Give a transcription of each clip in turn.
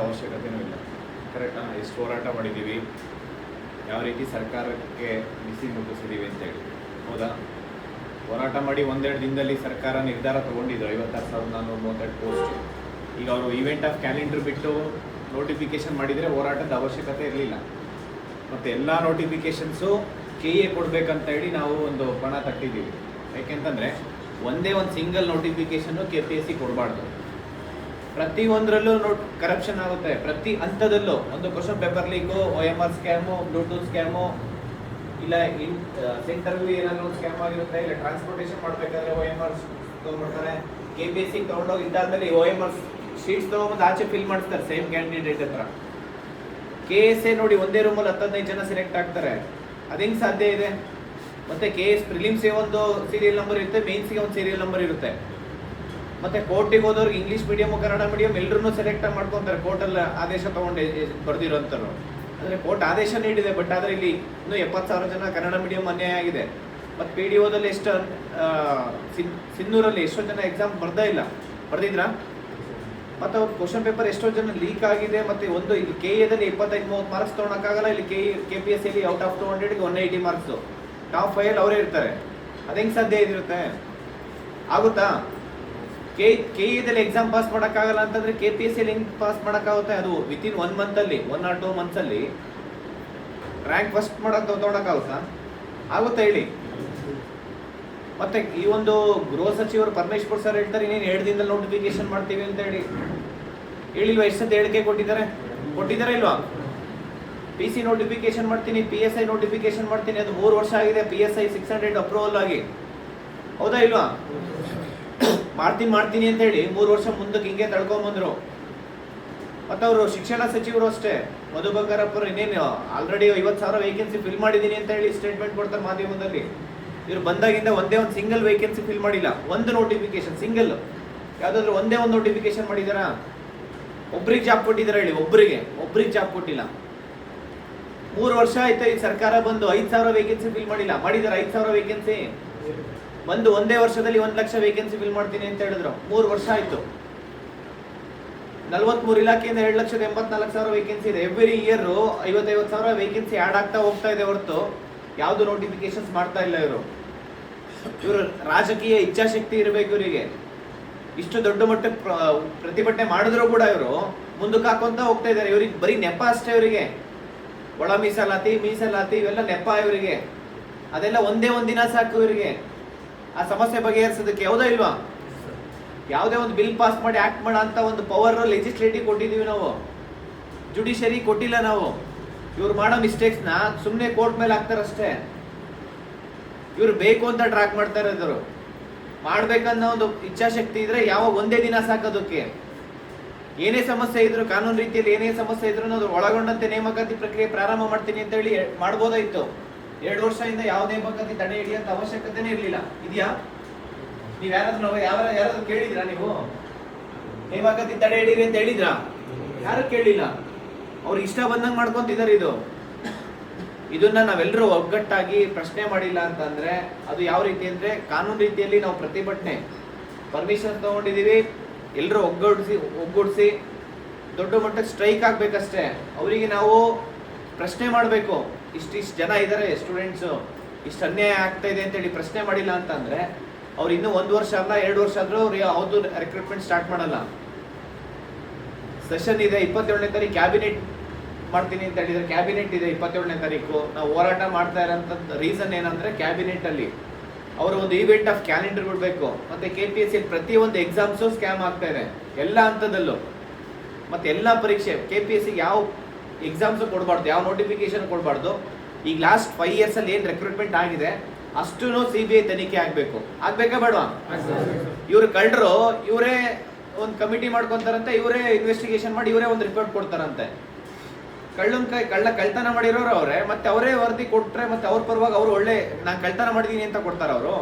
ಅವಶ್ಯಕತೆಯೂ ಇಲ್ಲ. ಕರೆಕ್ಟಾ? ಎಷ್ಟು ಹೋರಾಟ ಮಾಡಿದ್ದೀವಿ, ಯಾವ ರೀತಿ ಸರ್ಕಾರಕ್ಕೆ ಬಿಸಿ ಮುಟ್ಟಿಸಿದ್ದೀವಿ ಅಂತೇಳಿ, ಹೌದಾ? ಹೋರಾಟ ಮಾಡಿ ಒಂದೆರಡು ದಿನದಲ್ಲಿ ಸರ್ಕಾರ ನಿರ್ಧಾರ ತೊಗೊಂಡಿದ್ರು 56,432 ಪೋಸ್ಟ್. ಈಗ ಅವರು ಈವೆಂಟ್ ಆಫ್ ಕ್ಯಾಲೆಂಡರ್ ಬಿಟ್ಟು ನೋಟಿಫಿಕೇಶನ್ ಮಾಡಿದರೆ ಹೋರಾಟದ ಅವಶ್ಯಕತೆ ಇರಲಿಲ್ಲ. ಮತ್ತು ಎಲ್ಲ ನೋಟಿಫಿಕೇಷನ್ಸು KA ಕೊಡಬೇಕಂತ ಹೇಳಿ ನಾವು ಒಂದು ಪಣ ತಟ್ಟಿದ್ದೀವಿ. ಯಾಕೆಂತಂದರೆ ಒಂದೇ ಒಂದು ಸಿಂಗಲ್ ನೋಟಿಫಿಕೇಷನ್ನು KPSC ಕೊಡಬಾರ್ದು. ಪ್ರತಿಯೊಂದರಲ್ಲೂ ಕರಪ್ಷನ್ ಆಗುತ್ತೆ. ಪ್ರತಿ ಹಂತದಲ್ಲೂ ಒಂದು question paper leak, OMR scam, Bluetooth scam, ಇಲ್ಲ ಸೆಂಟರ್ಲಿ ಏನಾದರೂ ಒಂದು ಸ್ಕ್ಯಾಮ್ ಆಗಿರುತ್ತೆ, ಇಲ್ಲ ಟ್ರಾನ್ಸ್ಪೋರ್ಟೇಷನ್ ಮಾಡಬೇಕಾದ್ರೆ OMR ತೊಗೊಂಡ್ಬಿಡ್ತಾರೆ. KPSC ತೊಗೊಂಡೋಗಿ ಇದ್ದಾದ್ಮೇಲೆ OMR ಶೀಟ್ಸ್ ತೊಗೊಂಬಂದು ಆಚೆ ಫಿಲ್ ಮಾಡಿಸ್ತಾರೆ ಸೇಮ್ ಕ್ಯಾಂಡಿಡೇಟ್ ಹತ್ರ. KSA ನೋಡಿ ಒಂದೇ ರೂಮಲ್ಲಿ 15 ಜನ ಸೆಲೆಕ್ಟ್ ಆಗ್ತಾರೆ. ಅದು ಹೆಂಗೆ ಸಾಧ್ಯ ಇದೆ? ಮತ್ತು KS ಪ್ರಿಲಿಮ್ಸ್ಗೆ ಒಂದು ಸೀರಿಯಲ್ ನಂಬರ್ ಇರುತ್ತೆ, ಮೇನ್ಸ್ಗೆ ಒಂದು ಸೀರಿಯಲ್ ನಂಬರ್ ಇರುತ್ತೆ. ಮತ್ತು ಕೋರ್ಟಿಗೆ ಹೋದವ್ರಿಗೆ ಇಂಗ್ಲೀಷ್ ಮೀಡಿಯಮು ಕನ್ನಡ ಮೀಡಿಯಮ್ ಎಲ್ಲರೂ ಸೆಲೆಕ್ಟ್ ಮಾಡ್ಕೊತಾರೆ. ಕೋರ್ಟಲ್ಲಿ ಆದೇಶ ತೊಗೊಂಡು ಬರೆದಿರೋಂಥವ್ರು. ಅಂದರೆ ಕೋರ್ಟ್ ಆದೇಶ ನೀಡಿದೆ, ಬಟ್ ಆದರೆ ಇಲ್ಲಿ ಇನ್ನೂ 70,000 ಜನ ಕನ್ನಡ ಮೀಡಿಯಮ್ ಅನ್ಯಾಯ ಆಗಿದೆ. ಮತ್ತು PDOದಲ್ಲಿ ಎಷ್ಟು ಸಿನ್ನೂರಲ್ಲಿ ಎಷ್ಟೋ ಜನ ಎಕ್ಸಾಮ್ ಬರ್ದಿದ್ರಾ? ಮತ್ತು ಅವ್ರ ಕ್ವಶನ್ ಪೇಪರ್ ಎಷ್ಟೋ ಜನ ಲೀಕ್ ಆಗಿದೆ. ಮತ್ತು ಒಂದು ಇಲ್ಲಿ KAದಲ್ಲಿ 25-30 ಮಾರ್ಕ್ಸ್ ತೊಗೊಳಕ್ಕಾಗಲ್ಲ. ಇಲ್ಲಿ KPSCಯಲ್ಲಿ ಔಟ್ ಆಫ್ 200ಗೆ 180 ಮಾರ್ಕ್ಸು. ಟಾಪ್ 5 ಅವರೇ ಇರ್ತಾರೆ. ಅದು ಹೆಂಗೆ ಸಾಧ್ಯ ಇದಿರುತ್ತೆ? ಆಗುತ್ತಾ? KAದಲ್ಲಿ ಎಕ್ಸಾಮ್ ಪಾಸ್ ಮಾಡೋಕ್ಕಾಗಲ್ಲ ಅಂತಂದರೆ KPSCಯಲ್ಲಿ ಹೆಂಗೆ ಪಾಸ್ ಮಾಡೋಕ್ಕಾಗುತ್ತೆ? ಅದು ವಿತಿನ್ 1 ಮಂತಲ್ಲಿ 1 or 2 ಮಂತ್ಸಲ್ಲಿ ರ್ಯಾಂಕ್ ಫಸ್ಟ್ ತೊಗೊಳಕ್ಕಾಗುತ್ತಾ? ಆಗುತ್ತಾ ಹೇಳಿ? ಮತ್ತು ಈ ಒಂದು ಗೃಹ ಸಚಿವರು ಪರಮೇಶ್ವರ್ ಸರ್ ಹೇಳ್ತಾರೆ ಇನ್ನೇನು 2 ದಿನದಲ್ಲಿ ನೋಟಿಫಿಕೇಶನ್ ಮಾಡ್ತೀವಿ ಅಂತ ಹೇಳಿ. ಹೇಳಿಲ್ವಾ? ಎಷ್ಟು ಸತಿ ಹೇಳಿಕೆ ಕೊಟ್ಟಿದ್ದಾರೆ ಇಲ್ವಾ? PC ನೋಟಿಫಿಕೇಶನ್ ಮಾಡ್ತೀನಿ, PSI ನೋಟಿಫಿಕೇಶನ್ ಮಾಡ್ತೀನಿ. ಅದು 3 ವರ್ಷ ಆಗಿದೆ. PSI 600 ಅಪ್ರೂವಲ್ ಆಗಿ, ಹೌದಾ ಇಲ್ವಾ? ಮಾಡ್ತೀನಿ ಅಂತ ಹೇಳಿ 3 ವರ್ಷ ಮುಂದಕ್ಕೆ ಹಿಂಗೆ ತಳ್ಕೊಂಬಂದ್ರು. ಮತ್ತು ಅವರು ಶಿಕ್ಷಣ ಸಚಿವರು ಅಷ್ಟೇ, ಮಧು ಬಂಗಾರಪ್ಪರು ಇನ್ನೇನು ಆಲ್ರೆಡಿ 50,000 ವೇಕೆನ್ಸಿ ಫಿಲ್ ಮಾಡಿದ್ದೀನಿ ಅಂತ ಹೇಳಿ ಸ್ಟೇಟ್ಮೆಂಟ್ ಕೊಡ್ತಾರೆ ಮಾಧ್ಯಮದಲ್ಲಿ. ಇವರು ಬಂದಾಗಿಂದ ಒಂದೇ ಒಂದು ಸಿಂಗಲ್ ವೇಕೆನ್ಸಿ ಫಿಲ್ ಮಾಡಿಲ್ಲ. ಒಂದು ನೋಟಿಫಿಕೇಶನ್ ಸಿಂಗಲ್ ಯಾವುದಾದ್ರೂ ಒಂದೇ ಒಂದು ನೋಟಿಫಿಕೇಶನ್ ಮಾಡಿದಾರಾ? ಒಬ್ರಿಗೆ ಜಾಬ್ ಕೊಟ್ಟಿದ್ದಾರೆ ಹೇಳಿ? ಒಬ್ರಿಗೆ ಜಾಬ್ ಕೊಟ್ಟಿಲ್ಲ. 3 ವರ್ಷ ಆಯ್ತು ಈ ಸರ್ಕಾರ ಬಂದು 5,000 ವೇಕೆನ್ಸಿ ಫಿಲ್ ಮಾಡಿಲ್ಲ. ಮಾಡಿದಾರೆ 5,000 ವೇಕೆನ್ಸಿ ಬಂದು ಒಂದೇ ವರ್ಷದಲ್ಲಿ 1 ಲಕ್ಷ ವೇಕೆನ್ಸಿ ಫಿಲ್ ಮಾಡ್ತೀನಿ ಅಂತ ಹೇಳಿದ್ರು. 3 ವರ್ಷ ಆಯ್ತು. 43 ಇಲಾಖೆಯಿಂದ 2,84,000 ವೇಕೆನ್ಸಿ ಇದೆ. ಎವ್ರಿ ಇಯರ್ 50,000 ವೇಕೆನ್ಸಿ ಆ್ಯಡ್ ಆಗ್ತಾ ಹೋಗ್ತಾ ಇದೆ ಹೊರತು ಯಾವುದು ನೋಟಿಫಿಕೇಶನ್ಸ್ ಮಾಡ್ತಾ ಇಲ್ಲ ಇವರು. ರಾಜಕೀಯ ಇಚ್ಛಾಶಕ್ತಿ ಇರಬೇಕು ಇವರಿಗೆ. ಇಷ್ಟು ದೊಡ್ಡ ಮಟ್ಟಕ್ಕೆ ಪ್ರತಿಭಟನೆ ಮಾಡಿದ್ರು ಕೂಡ ಇವರು ಮುಂದಕ್ಕೆ ಹಾಕೊಂತ ಹೋಗ್ತಾ ಇದ್ದಾರೆ. ಇವ್ರಿಗೆ ಬರೀ ನೆಪ ಅಷ್ಟೇ. ಇವರಿಗೆ ಒಳ ಮೀಸಲಾತಿ ಇವೆಲ್ಲ ನೆಪ ಇವರಿಗೆ. ಅದೆಲ್ಲ ಒಂದೇ ಒಂದು ದಿನ ಸಾಕು ಇವರಿಗೆ ಆ ಸಮಸ್ಯೆ ಬಗೆಹರಿಸೋದಕ್ಕೆ, ಹೌದಾ ಇಲ್ವಾ? ಯಾವುದೇ ಒಂದು ಬಿಲ್ ಪಾಸ್ ಮಾಡಿ ಆಕ್ಟ್ ಮಾಡೋ ಅಂತ ಒಂದು ಪವರ್ ಲೆಜಿಸ್ಲೇಟಿವ್ ಕೊಟ್ಟಿದ್ದೀವಿ ನಾವು, ಜುಡಿಷರಿ ಕೊಟ್ಟಿಲ್ಲ ನಾವು. ಇವ್ರು ಮಾಡೋ ಮಿಸ್ಟೇಕ್ಸ್ನ ಸುಮ್ಮನೆ ಕೋರ್ಟ್ ಮೇಲೆ ಹಾಕ್ತಾರಷ್ಟೇ. ಇವ್ರು ಬೇಕು ಅಂತ ಟ್ರ್ಯಾಕ್ ಮಾಡ್ತಾ ಇರೋದ್ರು. ಮಾಡ್ಬೇಕನ್ನೋ ಒಂದು ಇಚ್ಛಾಶಕ್ತಿ ಇದ್ರೆ ಯಾವಾಗ ಒಂದೇ ದಿನ ಸಾಕೋದಕ್ಕೆ. ಏನೇ ಸಮಸ್ಯೆ ಇದ್ರು, ಕಾನೂನು ರೀತಿಯಲ್ಲಿ ಏನೇ ಸಮಸ್ಯೆ ಇದ್ರು ಅದ್ರ ಒಳಗೊಂಡಂತೆ ನೇಮಕಾತಿ ಪ್ರಕ್ರಿಯೆ ಪ್ರಾರಂಭ ಮಾಡ್ತೀನಿ ಅಂತ ಹೇಳಿ ಮಾಡ್ಬೋದಾಯ್ತು. 2 ವರ್ಷದಿಂದ ಯಾವ ನೇಮಕಾತಿ ತಡೆ ಹಿಡಿಯಂತ ಅವಶ್ಯಕತೆನೇ ಇರಲಿಲ್ಲ. ಇದೆಯಾ? ನೀವು ಯಾರಾದ್ರೂ ಕೇಳಿದ್ರಾ? ನೀವು ನೇಮಕಾತಿ ತಡೆ ಹಿಡೀರಿ ಅಂತ ಹೇಳಿದ್ರಾ? ಯಾರು ಕೇಳಿಲ್ಲ. ಅವ್ರು ಇಷ್ಟ ಬಂದಂಗೆ ಮಾಡ್ಕೊಂತಿದ್ದಾರೆ. ಇದನ್ನ ನಾವೆಲ್ಲರೂ ಒಗ್ಗಟ್ಟಾಗಿ ಪ್ರಶ್ನೆ ಮಾಡಿಲ್ಲ ಅಂತಂದ್ರೆ ಅದು ಯಾವ ರೀತಿ ಅಂದ್ರೆ ಕಾನೂನು ರೀತಿಯಲ್ಲಿ ನಾವು ಪ್ರತಿಭಟನೆ ಪರ್ಮಿಷನ್ ತಗೊಂಡಿದ್ದೀವಿ. ಎಲ್ಲರೂ ಒಗ್ಗೂಡಿಸಿ ದೊಡ್ಡ ಮಟ್ಟಕ್ಕೆ ಸ್ಟ್ರೈಕ್ ಆಗ್ಬೇಕಷ್ಟೇ. ಅವರಿಗೆ ನಾವು ಪ್ರಶ್ನೆ ಮಾಡಬೇಕು. ಇಷ್ಟು ಜನ ಇದ್ದಾರೆ ಸ್ಟೂಡೆಂಟ್ಸು, ಇಷ್ಟು ಅನ್ಯಾಯ ಆಗ್ತಾ ಇದೆ ಅಂತೇಳಿ ಪ್ರಶ್ನೆ ಮಾಡಿಲ್ಲ ಅಂತಂದರೆ ಅವ್ರು ಇನ್ನೂ 1 ವರ್ಷ ಅಲ್ಲ 2 ವರ್ಷ ಆದರೂ ಅವ್ರು ಯಾವುದು ರಿಕ್ರೂಟ್ಮೆಂಟ್ ಸ್ಟಾರ್ಟ್ ಮಾಡಲ್ಲ. ಸೆಷನ್ ಇದೆ 27ನೇ ತಾರೀಕು, ಕ್ಯಾಬಿನೆಟ್ ಮಾಡ್ತೀನಿ ಅಂತ ಹೇಳಿದರೆ ಕ್ಯಾಬಿನೆಟ್ ಇದೆ 27ನೇ ತಾರೀಕು. ನಾವು ಹೋರಾಟ ಮಾಡ್ತಾ ಇರೋಂಥದ್ದು ರೀಸನ್ ಏನಂದರೆ ಕ್ಯಾಬಿನೆಟಲ್ಲಿ ಅವರು ಒಂದು ಈವೆಂಟ್ ಆಫ್ ಕ್ಯಾಲೆಂಡರ್ ಬಿಡಬೇಕು. ಮತ್ತು KPSC ಪ್ರತಿಯೊಂದು ಎಕ್ಸಾಮ್ಸು ಸ್ಕ್ಯಾಮ್ ಆಗ್ತಾ ಇದೆ ಎಲ್ಲ ಹಂತದಲ್ಲೂ. ಮತ್ತು ಎಲ್ಲ ಪರೀಕ್ಷೆ KPSCಗೆ ಯಾವ ಎಕ್ಸಾಮ್ಸು ಕೊಡಬಾರ್ದು, ಯಾವ ನೋಟಿಫಿಕೇಶನ್ ಕೊಡಬಾರ್ದು. ಈಗ ಲಾಸ್ಟ್ 5 ಇಯರ್ಸಲ್ಲಿ ಏನು ರಿಕ್ರೂಟ್ಮೆಂಟ್ ಆಗಿದೆ ಅಷ್ಟೂ CBI ತನಿಖೆ ಆಗಬೇಕು. ಆಗಬೇಕಾ ಬೇಡವಾ? ಇವರು ಕಳ್ಳರು ಇವರೇ ಒಂದು ಕಮಿಟಿ ಮಾಡ್ಕೊತಾರಂತೆ, ಇವರೇ ಇನ್ವೆಸ್ಟಿಗೇಷನ್ ಮಾಡಿ ಇವರೇ ಒಂದು ರಿಪೋರ್ಟ್ ಕೊಡ್ತಾರಂತೆ. ಕಳ್ಳತನ ಮಾಡಿರೋರು ಅವರೇ, ಮತ್ತೆ ಅವರೇ ವರದಿ ಕೊಟ್ಟರೆ ಮತ್ತೆ ಅವ್ರ ಪರವಾಗಿ ಅವರು ಒಳ್ಳೆ ನಾನು ಕಳ್ಳತನ ಮಾಡಿದ್ದೀನಿ ಅಂತ ಕೊಡ್ತಾರ? ಅವರು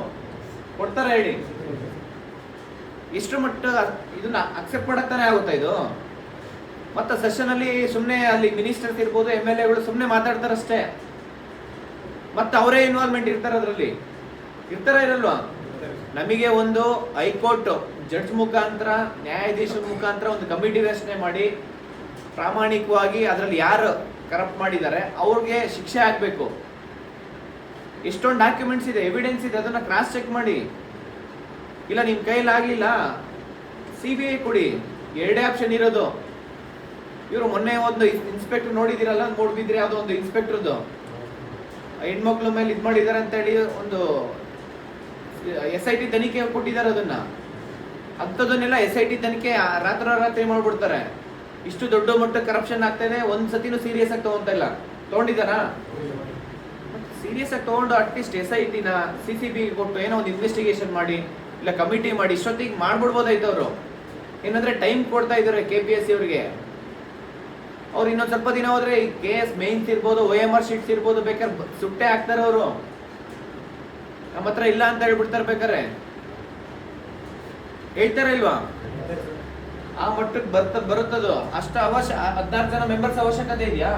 ಕೊಡ್ತಾರ ಹೇಳಿ? ಇಷ್ಟು ಮಟ್ಟ ಇದನ್ನ ಅಕ್ಸೆಪ್ಟ್ ಮಾಡಕ್ತಾನೆ ಆಗುತ್ತಾ ಇದು? ಮತ್ತು ಸೆಷನಲ್ಲಿ ಸುಮ್ಮನೆ ಅಲ್ಲಿ ಮಿನಿಸ್ಟರ್ಸ್ ಇರ್ಬೋದು, MLAಗಳು ಸುಮ್ಮನೆ ಮಾತಾಡ್ತಾರಷ್ಟೇ. ಮತ್ತು ಅವರೇ ಇನ್ವಾಲ್ವ್ಮೆಂಟ್ ಇರ್ತಾರೆ ಅದರಲ್ಲಿ, ಇರ್ತಾರ ಇರಲ್ವಾ? ನಮಗೆ ಒಂದು ಹೈಕೋರ್ಟ್ ಜಡ್ಜ್ ಮುಖಾಂತರ ನ್ಯಾಯಾಧೀಶರ ಮುಖಾಂತರ ಒಂದು ಕಮಿಟಿ ರಚನೆ ಮಾಡಿ ಪ್ರಾಮಾಣಿಕವಾಗಿ ಅದರಲ್ಲಿ ಯಾರು ಕರಪ್ಟ್ ಮಾಡಿದ್ದಾರೆ ಅವ್ರಿಗೆ ಶಿಕ್ಷೆ ಆಗಬೇಕು. ಎಷ್ಟೊಂದು ಡಾಕ್ಯುಮೆಂಟ್ಸ್ ಇದೆ, ಎವಿಡೆನ್ಸ್ ಇದೆ, ಅದನ್ನ ಕ್ರಾಸ್ ಚೆಕ್ ಮಾಡಿ. ಇಲ್ಲ ನಿಮ್ಮ ಕೈಲಾಗಲಿಲ್ಲ, CBI ಕೊಡಿ, ಎರಡೇ ಆಪ್ಷನ್ ಇರೋದು. ಇವರು ಮೊನ್ನೆ ಒಂದು ಇನ್ಸ್ಪೆಕ್ಟರ್ ನೋಡಿದಿರಲ್ಲ, ನೋಡ್ಬಿದ್ರೆ ಯಾವುದೋ ಒಂದು ಇನ್ಸ್ಪೆಕ್ಟರ್ದು ಹೆಣ್ಮಕ್ಳ ಮೇಲೆ ಇದು ಮಾಡಿದ್ದಾರೆ ಅಂತ ಹೇಳಿ ಒಂದು SIT ತನಿಖೆ ಕೊಟ್ಟಿದ್ದಾರೆ. ಅಂಥದನ್ನೆಲ್ಲ SIT ತನಿಖೆ ರಾತ್ರಿ ಮಾಡ್ಬಿಡ್ತಾರೆ. ಇಷ್ಟು ದೊಡ್ಡ ಮಟ್ಟ ಕರಪ್ಷನ್ ಆಗ್ತಾ ಇದೆ, ಒಂದ್ ಸತಿನೂ ಸೀರಿಯಸ್ ಆಗಿ ತಗೊಂತ ಇಲ್ಲ. ತಗೊಂಡಿದ್ದಾರಾ? ಸೀರಿಯಸ್ ಆಗಿ ತಗೊಂಡು ಅಟ್ಲೀಸ್ಟ್ SIT-ನ CCB ಕೊಟ್ಟು ಏನೋ ಒಂದು ಇನ್ವೆಸ್ಟಿಗೇಷನ್ ಮಾಡಿ, ಇಲ್ಲ ಕಮಿಟಿ ಮಾಡಿ ಇಷ್ಟೊತ್ತಿಗೆ ಮಾಡ್ಬಿಡ್ಬೋದಾಯ್ತು. ಅವರು ಏನಂದ್ರೆ ಟೈಮ್ ಕೊಡ್ತಾ ಇದ್ದಾರೆ KPSC ಅವ್ರಿಗೆ. ಅವ್ರು ಇನ್ನೊಂದು ಸ್ವಲ್ಪ ದಿನ ಹೋದ್ರೆ ಈ KS ಮೇನ್ಸ್ ಇರ್ಬೋದು, OMR ಶೀಟ್ಸ್ ಇರ್ಬೋದು, ಬೇಕಾದ್ರೆ ಸುಟ್ಟೆ ಹಾಕ್ತಾರೆ ಅವರು. ನಮ್ಮ ಹತ್ರ ಇಲ್ಲ ಅಂತ ಹೇಳ್ಬಿಡ್ತಾರೆ, ಬೇಕಾರೆ ಹೇಳ್ತಾರ ಇಲ್ವಾ? ಆ ಮಟ್ಟಕ್ಕೆ ಬರುತ್ತದು. ಅಷ್ಟು 16 ಜನ ಮೆಂಬರ್ಸ್ ಅವಶ್ಯಕತೆ ಇದೆಯಾ?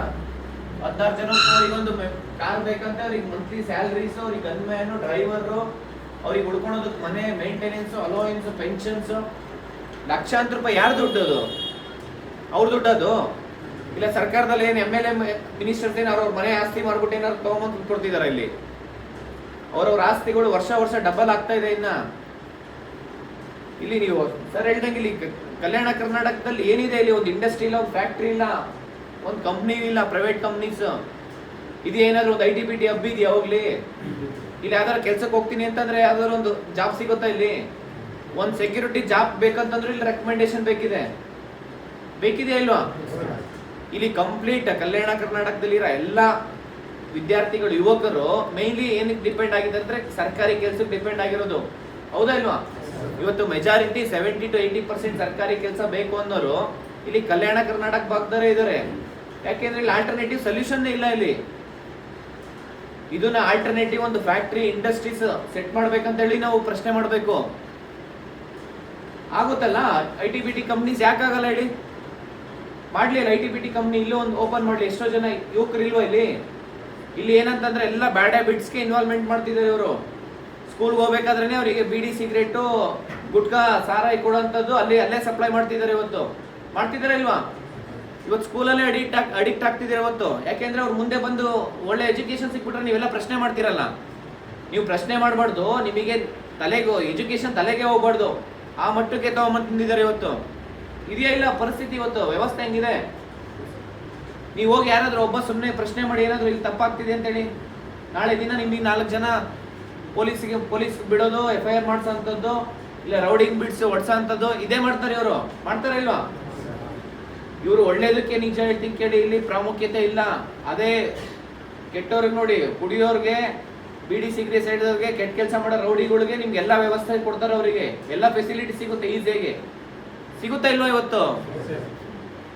16 ಜನ ಅವ್ರಿಗೊಂದು ಕಾರ್ ಬೇಕಂತ, ಅವ್ರಿಗೆ ಮಂತ್ಲಿ ಸ್ಯಾಲರೀಸ್, ಅವ್ರಿಗೆ ಗನ್ಮ್ಯಾನ್, ಡ್ರೈವರು, ಅವ್ರಿಗೆ ಉಳ್ಕೊಳೋದಕ್ಕೆ ಮನೆ, ಮೇಂಟೆನೆನ್ಸ್, ಅಲೋಯನ್ಸ್, ಪೆನ್ಷನ್ಸ್, ಲಕ್ಷಾಂತರ ರೂಪಾಯಿ. ಯಾರು ದುಡ್ಡು ಅದು? ಅವ್ರ ದುಡ್ಡು ಅದು? ಇಲ್ಲ ಸರ್ಕಾರದಲ್ಲಿ ಏನು MLA ಮಿನಿಸ್ಟರ್ಸ್ ಏನು ಅವ್ರವ್ರ ಮನೆ ಆಸ್ತಿ ಮಾಡ್ಬಿಟ್ಟು ಏನಾದ್ರು ತಗೊಂಬಂದು ಕೊಡ್ತಿದಾರ? ಇಲ್ಲಿ ಅವ್ರವ್ರ ಆಸ್ತಿಗಳು ವರ್ಷ ಡಬಲ್ ಆಗ್ತಾ ಇದೆ. ಇನ್ನ ಇಲ್ಲಿ ನೀವು ಸರ್ ಹೇಳ್ದಂಗೆ ಇಲ್ಲಿ ಕಲ್ಯಾಣ ಕರ್ನಾಟಕದಲ್ಲಿ ಏನಿದೆ? ಇಲ್ಲಿ ಒಂದು ಇಂಡಸ್ಟ್ರಿ ಇಲ್ಲ, ಒಂದು ಫ್ಯಾಕ್ಟ್ರಿ ಇಲ್ಲ, ಒಂದು ಕಂಪ್ನಿ ಇಲ್ಲ, ಪ್ರೈವೇಟ್ ಕಂಪ್ನೀಸ್ ಇದು. ಏನಾದ್ರು ಒಂದು ITBT ಹಬ್ ಇದೆಯಾ? ಹೋಗ್ಲಿ. ಇಲ್ಲಿ ಯಾವ್ದಾರು ಕೆಲ್ಸಕ್ಕೆ ಹೋಗ್ತೀನಿ ಅಂತಂದ್ರೆ ಯಾವ್ದಾದ್ರು ಒಂದು ಜಾಬ್ ಸಿಗುತ್ತಾ? ಇಲ್ಲಿ ಒಂದು ಸೆಕ್ಯೂರಿಟಿ ಜಾಬ್ ಬೇಕಂತಂದ್ರೆ ಇಲ್ಲಿ ರೆಕಮೆಂಡೇಶನ್ ಬೇಕಿದೆ ಇಲ್ವಾ? ಇಲ್ಲಿ ಕಂಪ್ಲೀಟ್ ಕಲ್ಯಾಣ ಕರ್ನಾಟಕದಲ್ಲಿರೋ ಎಲ್ಲ ವಿದ್ಯಾರ್ಥಿಗಳು, ಯುವಕರು ಮೇನ್ಲಿ ಏನಕ್ಕೆ ಡಿಪೆಂಡ್ ಆಗಿದೆ ಅಂದ್ರೆ ಸರ್ಕಾರಿ ಕೆಲಸಕ್ಕೆ ಡಿಪೆಂಡ್ ಆಗಿರೋದು. ಹೌದಾ ಇಲ್ವಾ? ಇವತ್ತು ಮೆಜಾರಿಟಿ 70 to 80% ಸರ್ಕಾರಿ ಕೆಲಸ ಬೇಕು ಅನ್ನೋರು ಇಲ್ಲಿ ಕಲ್ಯಾಣ ಕರ್ನಾಟಕ ಭಾಗದವರೇ ಇದ್ದಾರೆ. ಯಾಕೆಂದ್ರೆ ಇಲ್ಲಿ ಆಲ್ಟರ್ನೇಟಿವ್ ಸೊಲ್ಯೂಷನ್ ಇಲ್ಲ. ಇಲ್ಲಿ ಇದನ್ನ ಆಲ್ಟರ್ನೇಟಿವ್ ಒಂದು ಫ್ಯಾಕ್ಟ್ರಿ, ಇಂಡಸ್ಟ್ರೀಸ್ ಸೆಟ್ ಮಾಡ್ಬೇಕಂತ ಹೇಳಿ ನಾವು ಪ್ರಶ್ನೆ ಮಾಡಬೇಕು. ಆಗುತ್ತಲ್ಲ? ITBT ಕಂಪ್ನೀಸ್ ಯಾಕಾಗಲ್ಲ ಹೇಳಿ? ಮಾಡ್ಲಿ ಅಲ್ಲ ITBT ಕಂಪ್ನಿ ಇಲ್ಲೂ ಒಂದು ಓಪನ್ ಮಾಡ್ಲಿ. ಎಷ್ಟೋ ಜನ ಯುವಕರು ಇಲ್ವಾ ಇಲ್ಲಿ ಏನಂತಂದ್ರೆ ಎಲ್ಲ ಬ್ಯಾಡ್ ಹ್ಯಾಬಿಟ್ಸ್ಗೆ ಇನ್ವಾಲ್ವ್ಮೆಂಟ್ ಮಾಡ್ತಿದ್ದಾರೆ ಇವರು. ಸ್ಕೂಲ್ಗೆ ಹೋಗ್ಬೇಕಾದ್ರೆ ಅವರಿಗೆ ಬೀಡಿ, ಸಿಗರೇಟು, ಗುಟ್ಕಾ, ಸಾರಾಯಿ ಕೊಡೋಂಥದ್ದು ಅಲ್ಲೇ ಸಪ್ಲೈ ಮಾಡ್ತಿದ್ದಾರೆ. ಇವತ್ತು ಮಾಡ್ತಿದ್ದಾರೆ ಇಲ್ವಾ? ಇವತ್ತು ಸ್ಕೂಲಲ್ಲೇ ಅಡಿಕ್ಟ್ ಆಗ್ತಿದ್ದಾರೆ ಇವತ್ತು. ಯಾಕೆಂದ್ರೆ ಅವ್ರು ಮುಂದೆ ಬಂದು ಒಳ್ಳೆ ಎಜುಕೇಶನ್ ಸಿಕ್ಬಿಟ್ರೆ ನೀವೆಲ್ಲ ಪ್ರಶ್ನೆ ಮಾಡ್ತಿರಲ್ಲ. ನೀವು ಪ್ರಶ್ನೆ ಮಾಡಬಾರ್ದು, ನಿಮಗೆ ಎಜುಕೇಶನ್ ತಲೆಗೆ ಹೋಗ್ಬಾರ್ದು. ಆ ಮಟ್ಟಕ್ಕೆ ತಗೊಂಬಂದಿದ್ದಾರೆ ಇವತ್ತು. ಇದೆಯಾ ಇಲ್ಲ ಪರಿಸ್ಥಿತಿ? ಇವತ್ತು ವ್ಯವಸ್ಥೆ ಹೆಂಗಿದೆ? ನೀವು ಹೋಗಿ ಯಾರಾದ್ರೂ ಒಬ್ಬ ಸುಮ್ಮನೆ ಪ್ರಶ್ನೆ ಮಾಡಿ ಏನಾದ್ರು ಇಲ್ಲಿ ತಪ್ಪಾಗ್ತಿದೆ ಅಂತೇಳಿ, ನಾಳೆ ದಿನ ನಿಮಗೆ 4 ಜನ ಪೊಲೀಸ್ ಬಿಡೋದು, FIR ಮಾಡಿಸೋಂಥದ್ದು, ಇಲ್ಲ ರೌಡಿಂಗ್ ಬಿಡ್ಸಿ ಹೊಡ್ಸೋಂಥದ್ದು ಇದೇ ಮಾಡ್ತಾರೆ ಇವರು. ಮಾಡ್ತಾರ ಇಲ್ವಾ? ಇವರು ಒಳ್ಳೇದಕ್ಕೆ ನಿಜ ಹೇಳ್ತೀನಿ ಕೇಳಿ, ಇಲ್ಲಿ ಪ್ರಾಮುಖ್ಯತೆ ಇಲ್ಲ. ಅದೇ ಕೆಟ್ಟವ್ರಿಗೆ ನೋಡಿ, ಕುಡಿಯೋರ್ಗೆ, ಬೀಡಿ ಸಿಗರೇಟ್ ಸೇರಿದವ್ರಿಗೆ, ಕೆಟ್ಟ ಕೆಲಸ ಮಾಡೋ ರೌಡಿಗಳಿಗೆ ನಿಮ್ಗೆ ಎಲ್ಲ ವ್ಯವಸ್ಥೆ ಕೊಡ್ತಾರೆ. ಅವರಿಗೆ ಎಲ್ಲ ಫೆಸಿಲಿಟಿ ಸಿಗುತ್ತೆ, ಈಸಿಯಾಗಿ ಸಿಗುತ್ತಾ ಇಲ್ವಾ?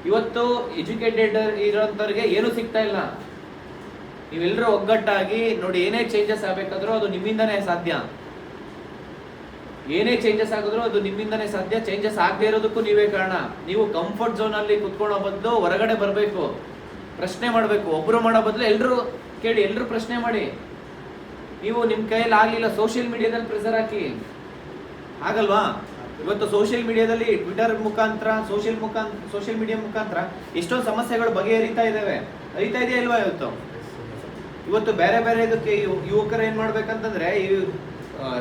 ಇವತ್ತು ಎಜುಕೇಟೆಡ್ ಇರೋಂಥವ್ರಿಗೆ ಏನೂ ಸಿಗ್ತಾ ಇಲ್ಲ. ನೀವೆಲ್ಲರೂ ಒಗ್ಗಟ್ಟಾಗಿ ನೋಡಿ, ಏನೇ ಚೇಂಜಸ್ ಆಗಬೇಕಾದ್ರೂ ಅದು ನಿಮ್ಮಿಂದನೇ ಸಾಧ್ಯ. ಏನೇ ಚೇಂಜಸ್ ಆಗಿದ್ರು ಅದು ನಿಮ್ಮಿಂದನೇ ಸಾಧ್ಯ. ಚೇಂಜಸ್ ಆಗದೆ ಇರೋದಕ್ಕೂ ನೀವೇ ಕಾರಣ. ನೀವು ಕಂಫರ್ಟ್ ಝೋನ್ ಅಲ್ಲಿ ಕುತ್ಕೊಳ್ಳೋ ಬದಲು ಹೊರಗಡೆ ಬರಬೇಕು, ಪ್ರಶ್ನೆ ಮಾಡಬೇಕು. ಒಬ್ರು ಮಾಡೋ ಬದಲು ಎಲ್ಲರೂ ಕೇಳಿ, ಎಲ್ಲರೂ ಪ್ರಶ್ನೆ ಮಾಡಿ. ನೀವು ನಿಮ್ಮ ಕೈಯಲ್ಲಿ ಆಗಲಿಲ್ಲ, ಸೋಷಿಯಲ್ ಮೀಡಿಯಾದಲ್ಲಿ ಪ್ರೆಸರ್ ಹಾಕಿ. ಆಗಲ್ವಾ? ಇವತ್ತು ಸೋಷಿಯಲ್ ಮೀಡಿಯಾದಲ್ಲಿ, ಟ್ವಿಟರ್ ಮುಖಾಂತರ, ಸೋಷಿಯಲ್ ಮೀಡಿಯಾ ಮುಖಾಂತರ ಎಷ್ಟೊಂದು ಸಮಸ್ಯೆಗಳು ಬಗೆಹರಿತಾ ಇದ್ದಾವೆ. ಅರಿತಾ ಇದೆಯಾ ಇಲ್ವಾ? ಇವತ್ತು ಬೇರೆ ಇದಕ್ಕೆ ಯುವಕರು ಏನ್ ಮಾಡ್ಬೇಕಂತಂದ್ರೆ, ಈ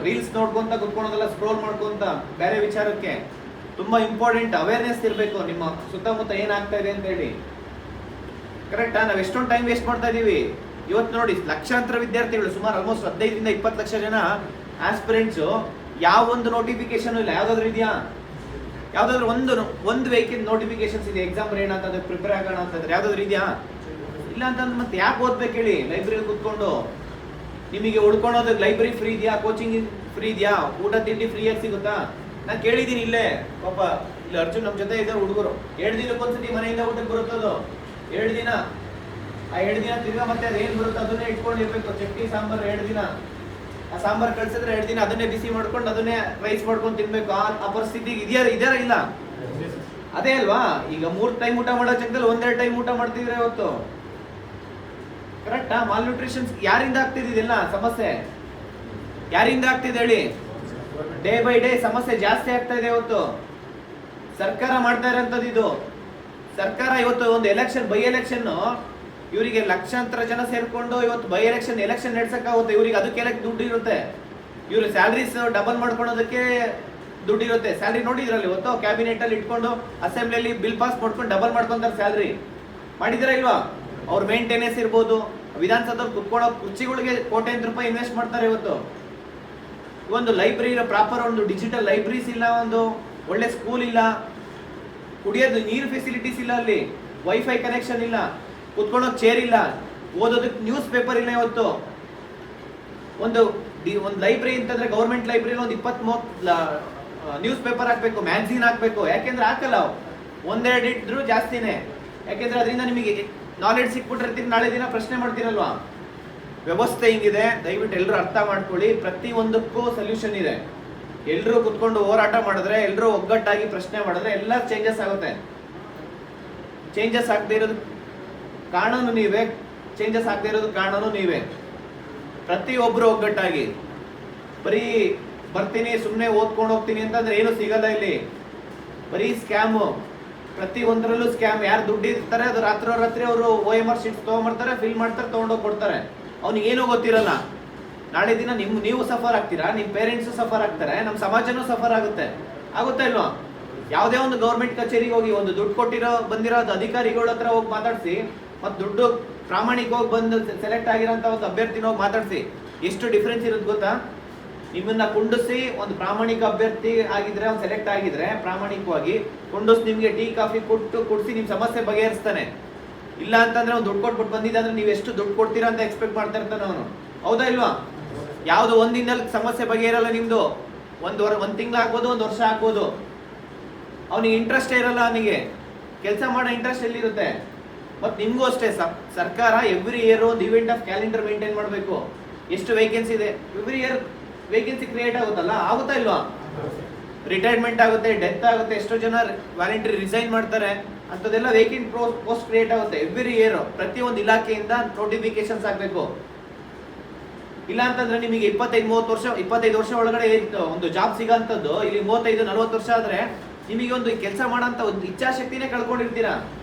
ರೀಲ್ಸ್ ನೋಡ್ಕೊಂತ ಕುತ್ಕೊಳೋದಲ್ಲ, ಸ್ಕ್ರೋಲ್ ಮಾಡ್ಕೊಂತ ಬೇರೆ ವಿಚಾರಕ್ಕೆ ತುಂಬಾ ಇಂಪಾರ್ಟೆಂಟ್ ಅವೇರ್ನೆಸ್ ಇರಬೇಕು. ನಿಮ್ಮ ಸುತ್ತಮುತ್ತ ಏನಾಗ್ತಾ ಇದೆ ಅಂತ ಹೇಳಿ. ಕರೆಕ್ಟಾ? ನಾವ್ ಎಷ್ಟೊಂದು ಟೈಮ್ ವೇಸ್ಟ್ ಮಾಡ್ತಾ ಇದೀವಿ. ಇವತ್ತು ನೋಡಿ, ಲಕ್ಷಾಂತರ ವಿದ್ಯಾರ್ಥಿಗಳು, ಸುಮಾರು ಆಲ್ಮೋಸ್ಟ್ 15 ರಿಂದ 20 ಲಕ್ಷ ಜನ ಆಸ್ಪಿರೆಂಟ್ಸ್, ಯಾವ ಒಂದು ನೋಟಿಫಿಕೇಶನ್ ಇಲ್ಲ. ಯಾವ್ದಾದ್ರು ಇದೆಯಾ? ಯಾವ್ದಾದ್ರು ಒಂದು ವೇಕಿಂಗ್ ನೋಟಿಫಿಕೇಶನ್ಸ್ ಇದೆ, ಎಕ್ಸಾಮ್ ಬರೆಯೋಣ ಅಂತಂದ್ರೆ, ಪ್ರಿಪೇರ್ ಆಗೋಣ ಅಂತಂದ್ರೆ ಯಾವ್ದಾದ್ರು ಇದೆಯಾ? ಇಲ್ಲ ಅಂತಂದ್ರೆ ಮತ್ತೆ ಯಾಕೆ ಓದ್ಬೇಕು ಹೇಳಿ? ಲೈಬ್ರರಿ ಕೂತ್ಕೊಂಡು ನಿಮಗೆ ಉಳ್ಕೊಳೋದಕ್ಕೆ ಲೈಬ್ರರಿ ಫ್ರೀ ಇದೆಯಾ? ಕೋಚಿಂಗ್ ಫ್ರೀ ಇದೆಯಾ? ಊಟ ತಿಂಡಿ ಫ್ರೀಯಾಗಿ ಸಿಗುತ್ತಾ? ನಾನು ಕೇಳಿದ್ದೀನಿ ಇಲ್ಲೇ, ಪಾಪ ಇಲ್ಲಿ ಅರ್ಜುನ್ ನಮ್ಮ ಜೊತೆ ಇದ್ದಾರೆ ಹುಡುಗರು. 2 ದಿನಕ್ಕೊಂದ್ಸತಿ ಮನೆಯಿಂದ ಊಟಕ್ಕೆ ಬರುತ್ತದು. 2 ದಿನ, ಆ 2 ದಿನ ತಿರ್ಗಾ ಮತ್ತೆ ಅದೇನು ಬರುತ್ತೆ ಅದನ್ನೇ ಇಟ್ಕೊಂಡಿರ್ಬೇಕು. ಚಟ್ನಿ ಸಾಂಬಾರು 2 ದಿನ, ಆ ಸಾಂಬಾರು ಕಳ್ಸಿದ್ರೆ 2 ದಿನ ಅದನ್ನೇ ಬಿಸಿ ಮಾಡ್ಕೊಂಡು ಅದನ್ನೇ ರೈಸ್ ಮಾಡ್ಕೊಂಡು ತಿನ್ಬೇಕು. ಆ ಪರಿಸ್ಥಿತಿ ಇದೆಯಾ ಇಲ್ಲ? ಅದೇ ಅಲ್ವಾ? ಈಗ 3 ಟೈಮ್ ಊಟ ಮಾಡೋ ಜಾಗದಲ್ಲಿ 1-2 ಟೈಮ್ ಊಟ ಮಾಡ್ತಿದ್ರೆ ಇವತ್ತು. ಕರೆಕ್ಟಾ? ಮಾಲ್ ನ್ಯೂಟ್ರಿಷನ್ ಯಾರಿಂದ ಆಗ್ತಿದೆಲ್ಲ ಸಮಸ್ಯೆ? ಯಾರಿಂದ ಆಗ್ತಿದೆ ಹೇಳಿ? ಡೇ ಬೈ ಡೇ ಸಮಸ್ಯೆ ಜಾಸ್ತಿ ಆಗ್ತಾ ಇದೆ ಇವತ್ತು. ಸರ್ಕಾರ ಮಾಡ್ತಾ ಇರೋಂಥದ್ದು ಇದು. ಸರ್ಕಾರ ಇವತ್ತು ಒಂದು ಎಲೆಕ್ಷನ್ ಬೈ ಎಲೆಕ್ಷನ್ ಇವರಿಗೆ ಲಕ್ಷಾಂತರ ಜನ ಸೇರ್ಕೊಂಡು ಇವತ್ತು ಬೈ ಎಲೆಕ್ಷನ್ ನಡೆಸಕ್ಕಾಗುತ್ತೆ. ಇವ್ರಿಗೆ ಅದಕ್ಕೆಲ್ಲ ದುಡ್ಡು ಇರುತ್ತೆ. ಇವ್ರ ಸ್ಯಾಲ್ರೀಸ್ ಡಬಲ್ ಮಾಡ್ಕೊಳೋದಕ್ಕೆ ದುಡ್ಡು ಇರುತ್ತೆ. ಸ್ಯಾಲ್ರಿ ನೋಡಿದ್ರಲ್ಲಿ ಇವತ್ತು ಕ್ಯಾಬಿನೆಟ್ ಅಲ್ಲಿ ಇಟ್ಕೊಂಡು ಅಸೆಂಬ್ಲಿಯಲ್ಲಿ ಬಿಲ್ ಪಾಸ್ ಮಾಡ್ಕೊಂಡು ಡಬಲ್ ಮಾಡ್ಕೊಂತಾರೆ ಸ್ಯಾಲ್ರಿ. ಮಾಡಿದಿರ ಇಲ್ವಾ? ಅವ್ರ ಮೇಂಟೆನೆನ್ಸ್ ಇರ್ಬೋದು, ವಿಧಾನಸೌಧದಲ್ಲಿ ಕುತ್ಕೊಳ್ಳೋ ಕುರ್ಚಿಗಳಿಗೆ ಕೋಟ್ಯಾಂತರ ರೂಪಾಯಿ ಇನ್ವೆಸ್ಟ್ ಮಾಡ್ತಾರೆ. ಇವತ್ತು ಒಂದು ಲೈಬ್ರರಿ ಪ್ರಾಪರ್ ಒಂದು ಡಿಜಿಟಲ್ ಲೈಬ್ರರೀಸ್ ಇಲ್ಲ, ಒಂದು ಒಳ್ಳೆ ಸ್ಕೂಲ್ ಇಲ್ಲ, ಕುಡಿಯೋದು ನೀರು ಫೆಸಿಲಿಟೀಸ್ ಇಲ್ಲ, ಅಲ್ಲಿ ವೈಫೈ ಕನೆಕ್ಷನ್ ಇಲ್ಲ, ಕುತ್ಕೊಳ್ಳೋಕೆ ಚೇರ್ ಇಲ್ಲ, ಓದೋದಕ್ಕೆ ನ್ಯೂಸ್ ಪೇಪರ್ ಇಲ್ಲ. ಇವತ್ತು ಒಂದು ಲೈಬ್ರರಿ ಅಂತಂದ್ರೆ ಗೌರ್ಮೆಂಟ್ ಲೈಬ್ರರಿ ಒಂದು 20-30 ನ್ಯೂಸ್ ಪೇಪರ್ ಹಾಕ್ಬೇಕು, ಮ್ಯಾಗಝೀನ್ ಹಾಕ್ಬೇಕು. ಯಾಕೆಂದ್ರೆ ಹಾಕಲ್ಲ, ಒಂದೆರಡು ಇದ್ರು ಜಾಸ್ತಿನೇ. ಯಾಕೆಂದ್ರೆ ಅದರಿಂದ ನಿಮಗೆ ನಾಲೆಡ್ಜ್ ಸಿಕ್ಬಿಟ್ಟಿರ್ತೀರಿ, ನಾಳೆ ದಿನ ಪ್ರಶ್ನೆ ಮಾಡ್ತೀರಲ್ವಾ. ವ್ಯವಸ್ಥೆ ಹಿಂಗಿದೆ, ದಯವಿಟ್ಟು ಎಲ್ಲರೂ ಅರ್ಥ ಮಾಡ್ಕೊಳ್ಳಿ. ಪ್ರತಿ ಒಂದಕ್ಕೂ ಸೊಲ್ಯೂಷನ್ ಇದೆ. ಎಲ್ಲರೂ ಕುತ್ಕೊಂಡು ಹೋರಾಟ ಮಾಡಿದ್ರೆ, ಎಲ್ಲರೂ ಒಗ್ಗಟ್ಟಾಗಿ ಪ್ರಶ್ನೆ ಮಾಡಿದ್ರೆ ಎಲ್ಲ ಚೇಂಜಸ್ ಆಗುತ್ತೆ. ಚೇಂಜಸ್ ಆಗದೆ ಇರೋದು ಕಾರಣನೂ ನೀವೇ, ಚೇಂಜಸ್ ಆಗದೆ ಇರೋದು ಕಾರಣನೂ ನೀವೇ. ಪ್ರತಿಯೊಬ್ಬರು ಒಗ್ಗಟ್ಟಾಗಿ, ಬರೀ ಬರ್ತೀನಿ ಸುಮ್ಮನೆ ಓದ್ಕೊಂಡು ಹೋಗ್ತೀನಿ ಅಂತಂದ್ರೆ ಏನು ಸಿಗಲ್ಲ ಇಲ್ಲಿ. ಬರೀ ಸ್ಕ್ಯಾಮು, ಪ್ರತಿ ಒಂದರಲ್ಲೂ ಸ್ಕ್ಯಾಮ್. ಯಾರು ದುಡ್ಡು ಇರ್ತಾರೆ ಅದು ರಾತ್ರಿ ಅವರು OMR ಶೀಟ್ಸ್ ತೊಗೊಂಬರ್ತಾರೆ, ಫಿಲ್ ಮಾಡ್ತಾರೆ, ತೊಗೊಂಡೋಗಿ ಕೊಡ್ತಾರೆ. ಅವ್ನಿಗೆ ಏನೂ ಗೊತ್ತಿರಲ್ಲ. ನಾಳೆ ದಿನ ನೀವು ಸಫರ್ ಆಗ್ತೀರಾ, ನಿಮ್ಮ ಪೇರೆಂಟ್ಸು ಸಫರ್ ಆಗ್ತಾರೆ, ನಮ್ಮ ಸಮಾಜನೂ ಸಫರ್ ಆಗುತ್ತೆ. ಆಗುತ್ತಾ ಇಲ್ವಾ? ಯಾವುದೇ ಒಂದು ಗೌರ್ಮೆಂಟ್ ಕಚೇರಿಗೆ ಹೋಗಿ ಒಂದು ದುಡ್ಡು ಬಂದಿರೋ ಅಧಿಕಾರಿಗಳ ಹತ್ರ ಹೋಗಿ ಮಾತಾಡಿಸಿ, ಮತ್ತು ದುಡ್ಡು ಪ್ರಾಮಾಣಿಕವಾಗಿ ಬಂದು ಸೆಲೆಕ್ಟ್ ಆಗಿರೋಂಥ ಒಂದು ಅಭ್ಯರ್ಥಿನ ಹೋಗಿ ಮಾತಾಡಿಸಿ, ಎಷ್ಟು ಡಿಫ್ರೆನ್ಸ್ ಇರುತ್ತೆ ಗೊತ್ತಾ? ನಿಮ್ಮನ್ನ ಕುಂಡಿಸಿ ಒಂದು ಪ್ರಾಮಾಣಿಕ ಅಭ್ಯರ್ಥಿ ಆಗಿದ್ರೆ, ಅವ್ನು ಸೆಲೆಕ್ಟ್ ಆಗಿದ್ರೆ ಪ್ರಾಮಾಣಿಕವಾಗಿ ಕುಂಡಿಸಿ ನಿಮಗೆ ಟೀ ಕಾಫಿ ಕುಡಿಸಿ ನಿಮ್ಮ ಸಮಸ್ಯೆ ಬಗೆಹರಿಸ್ತಾನೆ. ಇಲ್ಲ ಅಂತಂದ್ರೆ ಅವ್ನು ದುಡ್ಡು ಕೊಟ್ಬಿಟ್ಟು ಬಂದಿದ್ದ ಅಂದ್ರೆ ನೀವು ಎಷ್ಟು ದುಡ್ಡು ಕೊಡ್ತೀರಾ ಅಂತ ಎಕ್ಸ್ಪೆಕ್ಟ್ ಮಾಡ್ತಾ ಇರ್ತಾನೆ ಅವನು. ಹೌದಾ ಇಲ್ವಾ? ಯಾವುದು ಒಂದಿನಲ್ಲಿ ಸಮಸ್ಯೆ ಬಗೆಹರಲ್ಲ ನಿಮ್ದು. ಒಂದು ತಿಂಗಳು ಆಗ್ಬೋದು, 1 ವರ್ಷ ಆಗ್ಬೋದು. ಅವನಿಗೆ ಇಂಟ್ರೆಸ್ಟೇ ಇರಲ್ಲ, ಅವನಿಗೆ ಕೆಲಸ ಮಾಡೋ ಇಂಟ್ರೆಸ್ಟ್ ಎಲ್ಲಿರುತ್ತೆ? ಮತ್ತು ನಿಮಗೂ ಅಷ್ಟೇ, ಸರ್ಕಾರ ಎವ್ರಿ ಇಯರ್ ಒಂದು ಇವೆಂಟ್ ಆಫ್ ಕ್ಯಾಲೆಂಡರ್ ಮೇಂಟೈನ್ ಮಾಡಬೇಕು. ಎಷ್ಟು ವೇಕೆನ್ಸಿ ಇದೆ, ಎವ್ರಿ ಇಯರ್ ವೇಕೆನ್ಸಿ ಕ್ರಿಯೇಟ್ ಆಗುತ್ತಲ್ಲ, ಆಗುತ್ತಾ ಇಲ್ವಾ? ರಿಟೈರ್ಮೆಂಟ್ ಆಗುತ್ತೆ, ಡೆತ್ ಆಗುತ್ತೆ, ಎಷ್ಟೋ ಜನ ವಾಲಂಟರಿ ರಿಸೈನ್ ಮಾಡ್ತಾರೆ, ಅಂಥದ್ದೆಲ್ಲ ವೇಕೆಂಟ್ ಪೋಸ್ಟ್ ಕ್ರಿಯೇಟ್ ಆಗುತ್ತೆ ಎವ್ರಿ ಇಯರ್. ಪ್ರತಿಯೊಂದು ಇಲಾಖೆಯಿಂದ ನೋಟಿಫಿಕೇಶನ್ಸ್ ಆಗಬೇಕು. ಇಲ್ಲ ಅಂತಂದ್ರೆ ನಿಮಗೆ 25 ವರ್ಷ ಒಳಗಡೆ ಒಂದು ಜಾಬ್ ಸಿಗೋಂಥದ್ದು ಇಲ್ಲಿ 35-40 ವರ್ಷ ಆದ್ರೆ ನಿಮಗೆ ಒಂದು ಕೆಲಸ ಮಾಡೋಂಥ ಒಂದು ಇಚ್ಛಾಶಕ್ತಿನೇ ಕಳ್ಕೊಂಡಿರ್ತೀರಾ.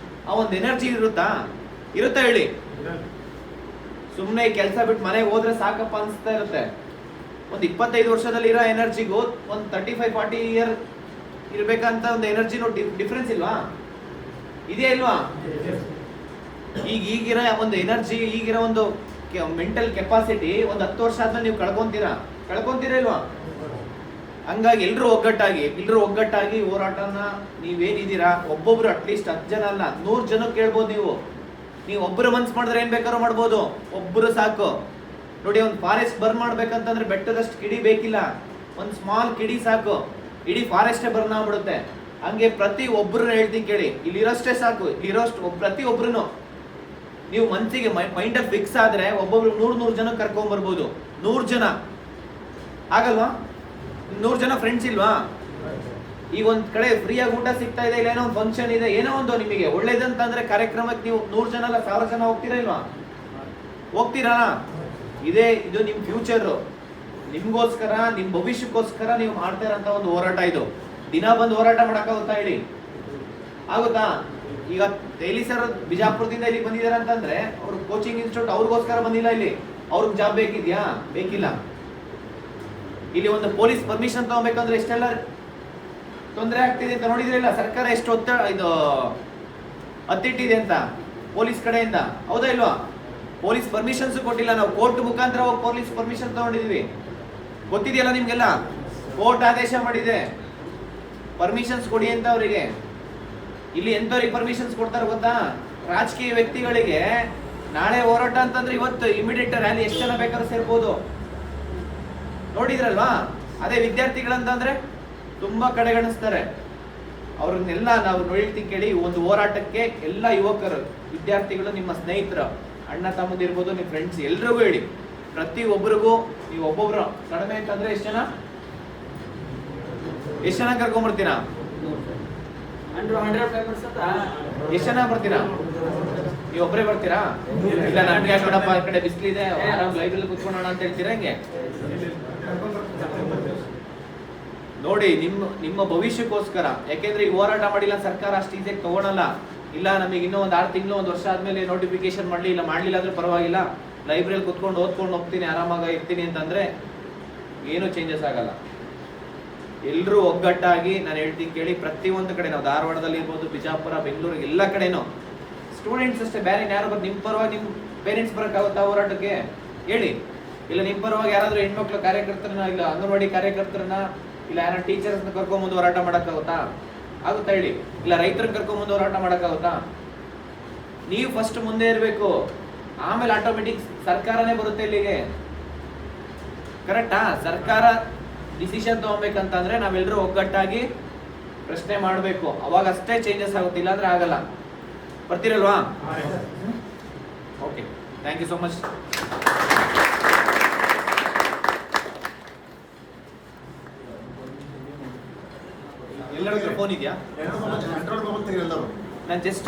ಆ ಒಂದು ಎನರ್ಜಿ ಇರುತ್ತಾ ಹೇಳಿ? ಸುಮ್ಮನೆ ಕೆಲಸ ಬಿಟ್ಟು ಮನೆಗೆ ಹೋದ್ರೆ ಸಾಕಪ್ಪ ಅನಿಸ್ತಾ ಇರುತ್ತೆ. ಒಂದು 25 ವರ್ಷದಲ್ಲಿ ಇರೋ ಎನರ್ಜಿಗೂ ಒಂದು 35-40 ಇಯರ್ ಇರ್ಬೇಕಂತ ಒಂದು ಎನರ್ಜಿನೂ ಡಿಫ್ರೆನ್ಸ್ ಇಲ್ವಾ? ಇದೆಯಾ ಇಲ್ವಾ? ಈಗಿರೋ ಒಂದು ಎನರ್ಜಿ, ಈಗಿರೋ ಒಂದು ಮೆಂಟಲ್ ಕೆಪಾಸಿಟಿ ಒಂದು 10 ವರ್ಷ ಆದ್ಮೇಲೆ ನೀವು ಕಳ್ಕೊಂತೀರಾ ಇಲ್ವಾ? ಹಂಗಾಗಿ ಎಲ್ಲರೂ ಒಗ್ಗಟ್ಟಾಗಿ ಹೋರಾಟನ ನೀವೇನಿದ್ದೀರಾ, ಒಬ್ಬೊಬ್ರು ಅಟ್ಲೀಸ್ಟ್ 10 ಜನ ಅಲ್ಲ 100 ಜನ ಕೇಳ್ಬೋದು. ನೀವು ಒಬ್ಬರು ಮನ್ಸು ಮಾಡಿದ್ರೆ ಏನ್ ಬೇಕಾದ್ರೂ ಮಾಡ್ಬೋದು. ಒಬ್ಬರು ಸಾಕು ನೋಡಿ. ಒಂದು ಫಾರೆಸ್ಟ್ ಬರ್ನ್ ಮಾಡ್ಬೇಕಂತಂದ್ರೆ ಬೆಟ್ಟದಷ್ಟು ಕಿಡಿ ಬೇಕಿಲ್ಲ, ಒಂದು ಸ್ಮಾಲ್ ಕಿಡಿ ಸಾಕು, ಇಡೀ ಫಾರೆಸ್ಟೇ ಬರ್ನ್ ಆಗ್ಬಿಡುತ್ತೆ. ಹಂಗೆ ಪ್ರತಿ ಒಬ್ಬರನ್ನ ಹೇಳ್ತೀನಿ ಕೇಳಿ, ಇಲ್ಲಿರೋಷ್ಟೇ ಸಾಕು. ಪ್ರತಿ ಒಬ್ರು ನೀವು ಮನ್ಸಿಗೆ ಮೈಂಡ್ ಫಿಕ್ಸ್ ಆದ್ರೆ ಒಬ್ಬೊಬ್ರು 100 ಜನ ಕರ್ಕೊಂಡ್ ಬರ್ಬೋದು. 100 ಜನ ಆಗಲ್ವಾ? 100 ಜನ ಫ್ರೆಂಡ್ಸ್ ಇಲ್ವಾ? ಈಗ ಒಂದ್ ಕಡೆ ಫ್ರೀಯಾಗಿ ಊಟ ಸಿಗ್ತಾ ಇದೆ, ಇಲ್ಲ ಏನೋ ಒಂದು ಫಂಕ್ಷನ್ ಇದೆ, ಏನೋ ಒಂದು ನಿಮಗೆ ಒಳ್ಳೇದಂತಂದ್ರೆ ಕಾರ್ಯಕ್ರಮಕ್ಕೆ ನೀವು 100 ಜನ ಅಲ್ಲ 1000 ಜನ ಹೋಗ್ತೀರಾ ಇಲ್ವಾ? ಹೋಗ್ತೀರಾ? ಇದು ನಿಮ್ ಫ್ಯೂಚರ್, ನಿಮ್ಗೋಸ್ಕರ, ನಿಮ್ ಭವಿಷ್ಯಕ್ಕೋಸ್ಕರ ನೀವು ಮಾಡ್ತಾ ಇರೋಂಥ ಒಂದು ಹೋರಾಟ. ಇದು ದಿನ ಬಂದು ಹೋರಾಟ ಮಾಡಕ್ಕಾಗುತ್ತಾ ಹೇಳಿ? ಆಗುತ್ತಾ? ಈಗ ತೇಲಿ ಸರ್ ಬಿಜಾಪುರದಿಂದ ಇಲ್ಲಿ ಬಂದಿದ್ದಾರೆ ಅಂತಂದ್ರೆ ಅವ್ರ ಕೋಚಿಂಗ್ ಇನ್ಸ್ಟಿಟ್ಯೂಟ್ ಅವ್ರಿಗೋಸ್ಕರ ಬಂದಿಲ್ಲ. ಇಲ್ಲಿ ಅವ್ರಿಗೆ ಜಾಬ್ ಬೇಕಿದ್ಯಾ? ಬೇಕಿಲ್ಲ. ಇಲ್ಲಿ ಒಂದು ಪೊಲೀಸ್ ಪರ್ಮಿಷನ್ ತಗೋಬೇಕಂದ್ರೆ ಎಷ್ಟೆಲ್ಲ ತೊಂದರೆ ಆಗ್ತಿದೆ ಅಂತ ನೋಡಿದ್ರಿಲ್ಲ? ಸರ್ಕಾರ ಎಷ್ಟು ಹತ್ತಿಟ್ಟಿದೆ ಅಂತ ಪೊಲೀಸ್ ಕಡೆಯಿಂದ. ಹೌದಾ ಇಲ್ವಾ? ಪೊಲೀಸ್ ಪರ್ಮಿಷನ್ಸ್ ಕೊಟ್ಟಿಲ್ಲ. ನಾವು ಕೋರ್ಟ್ ಮುಖಾಂತರ ಹೋಗಿ ಪೊಲೀಸ್ ಪರ್ಮಿಷನ್ ತಗೊಂಡಿದ್ವಿ. ಗೊತ್ತಿದೆಯಲ್ಲ ನಿಮ್ಗೆಲ್ಲ? ಕೋರ್ಟ್ ಆದೇಶ ಮಾಡಿದೆ ಪರ್ಮಿಷನ್ಸ್ ಕೊಡಿ ಅಂತ ಅವರಿಗೆ. ಇಲ್ಲಿ ಎಂತವ್ರಿಗೆ ಪರ್ಮಿಷನ್ಸ್ ಕೊಡ್ತಾರೆ ಗೊತ್ತಾ? ರಾಜಕೀಯ ವ್ಯಕ್ತಿಗಳಿಗೆ. ನಾಳೆ ಹೋರಾಟ ಅಂತಂದ್ರೆ ಇವತ್ತು ಇಮಿಡಿಯೇಟ್ ರ್ಯಾಲಿ ಎಷ್ಟು ಜನ ಬೇಕಾದ್ರೂ ಸೇರ್ಬೋದು. ನೋಡಿದ್ರಲ್ವಾ? ಅದೇ ವಿದ್ಯಾರ್ಥಿಗಳಂತಂದ್ರೆ ತುಂಬಾ ಕಡೆಗಣಿಸ್ತಾರೆ. ಅವ್ರನ್ನೆಲ್ಲ ನಾವು ನೋಡ್ತೀನಿ ಕೇಳಿ. ಒಂದು ಹೋರಾಟಕ್ಕೆ ಎಲ್ಲ ಯುವಕರು, ವಿದ್ಯಾರ್ಥಿಗಳು, ನಿಮ್ಮ ಸ್ನೇಹಿತರು, ಅಣ್ಣ ತಮ್ಮದಿರ್ಬೋದು, ನಿಮ್ಮ ಫ್ರೆಂಡ್ಸ್, ಎಲ್ರಿಗೂ ಹೇಳಿ. ಪ್ರತಿ ಒಬ್ಬರಿಗೂ ನೀವು ಒಬ್ಬೊಬ್ರು ಕಡಿಮೆ ಅಂತಂದ್ರೆ ಎಷ್ಟು ಜನ ಕರ್ಕೊಂಡ್ಬರ್ತೀರಾ? ಎಷ್ಟು ಜನ ಬರ್ತೀರಾ? ನೀವು ಒಬ್ಬರೇ ಬರ್ತೀರಾ? ಇಲ್ಲ ನನ್ಗೆ ಯಾಕೆ ನೋಡಪ್ಪ ಆ ಕಡೆ ಬಿಸಿಲಿದೆ, ಆರಾಮ್ ಲೈಬ್ರರಿ ಕುತ್ಕೊಳ್ಳೋಣ ಅಂತ ಹೇಳ್ತೀರಾ? ಹೆಂಗೆ ನೋಡಿ, ನಿಮ್ಮ ಭವಿಷ್ಯಕ್ಕೋಸ್ಕರ. ಯಾಕೆಂದ್ರೆ ಈ ಹೋರಾಟ ಮಾಡಿಲ್ಲ ಸರ್ಕಾರ ಅಷ್ಟು ಈಸಿಯಾಗಿ ತಗೊಳಲ್ಲ. ಇಲ್ಲ ನಮಗೆ ಇನ್ನೂ ಒಂದು 6 ತಿಂಗಳು 1 ವರ್ಷ ಆದ್ಮೇಲೆ ನೋಟಿಫಿಕೇಶನ್ ಮಾಡಲಿ, ಇಲ್ಲ ಮಾಡಲಿಲ್ಲ ಅಂದ್ರೆ ಪರವಾಗಿಲ್ಲ, ಲೈಬ್ರರಿಯಲ್ಲಿ ಕುತ್ಕೊಂಡು ಓದ್ಕೊಂಡು ಹೋಗ್ತೀನಿ, ಆರಾಮಾಗಿ ಇರ್ತೀನಿ ಅಂತಂದ್ರೆ ಏನು ಚೇಂಜಸ್ ಆಗಲ್ಲ. ಎಲ್ಲರೂ ಒಗ್ಗಟ್ಟಾಗಿ ನಾನು ಹೇಳ್ತೀನಿ ಕೇಳಿ, ಪ್ರತಿಯೊಂದು ಕಡೆ ನಾವು ಧಾರವಾಡದಲ್ಲಿ ಇರ್ಬೋದು, ಬಿಜಾಪುರ, ಬೆಂಗಳೂರು, ಎಲ್ಲ ಕಡೆನೂ ಸ್ಟೂಡೆಂಟ್ಸ್ ಅಷ್ಟೇ, ಬೇರೆ ಯಾರು ಬರ್ದು ನಿಮ್ಮ ಪರವಾಗಿ ನಿಮ್ಮ ಪೇರೆಂಟ್ಸ್ ಬರೋಕ್ಕಾಗುತ್ತಾ ಹೋರಾಟಕ್ಕೆ ಹೇಳಿ? ಇಲ್ಲ ನಿಮ್ಮ ಪರವಾಗಿ ಯಾರಾದ್ರೂ ಹೆಣ್ಮಕ್ಳು ಕಾರ್ಯಕರ್ತರನ್ನ, ಇಲ್ಲ ಅಂಗನವಾಡಿ ಕಾರ್ಯಕರ್ತರನ್ನ, ಇಲ್ಲ ಯಾರ ಟೀಚರ್ಸ್ನ ಕರ್ಕೊಂಬಂದು ಹೋರಾಟ ಮಾಡೋಕ್ಕಾಗುತ್ತಾ? ಆಗುತ್ತಾ ಹೇಳಿ? ಇಲ್ಲ ರೈತರನ್ನ ಕರ್ಕೊಂಬಂದು ಹೋರಾಟ ಮಾಡೋಕ್ಕಾಗುತ್ತಾ? ನೀವು ಫಸ್ಟ್ ಮುಂದೆ ಇರಬೇಕು, ಆಮೇಲೆ ಆಟೋಮೆಟಿಕ್ ಸರ್ಕಾರನೇ ಬರುತ್ತೆ ಇಲ್ಲಿಗೆ. ಕರೆಕ್ಟಾ? ಸರ್ಕಾರ ಡಿಸಿಷನ್ ತಗೊಬೇಕಂತಂದ್ರೆ ನಾವೆಲ್ಲರೂ ಒಗ್ಗಟ್ಟಾಗಿ ಪ್ರಶ್ನೆ ಮಾಡಬೇಕು, ಅವಾಗ ಅಷ್ಟೇ ಚೇಂಜಸ್ ಆಗುತ್ತೆ, ಇಲ್ಲಾಂದ್ರೆ ಆಗಲ್ಲ. ಬರ್ತೀರಲ್ವಾ? Okay, thank you so much. ಎಲ್ಲರ ಫೋನ್ ಇದೆಯಾ? ನಾನು ಜಸ್ಟ್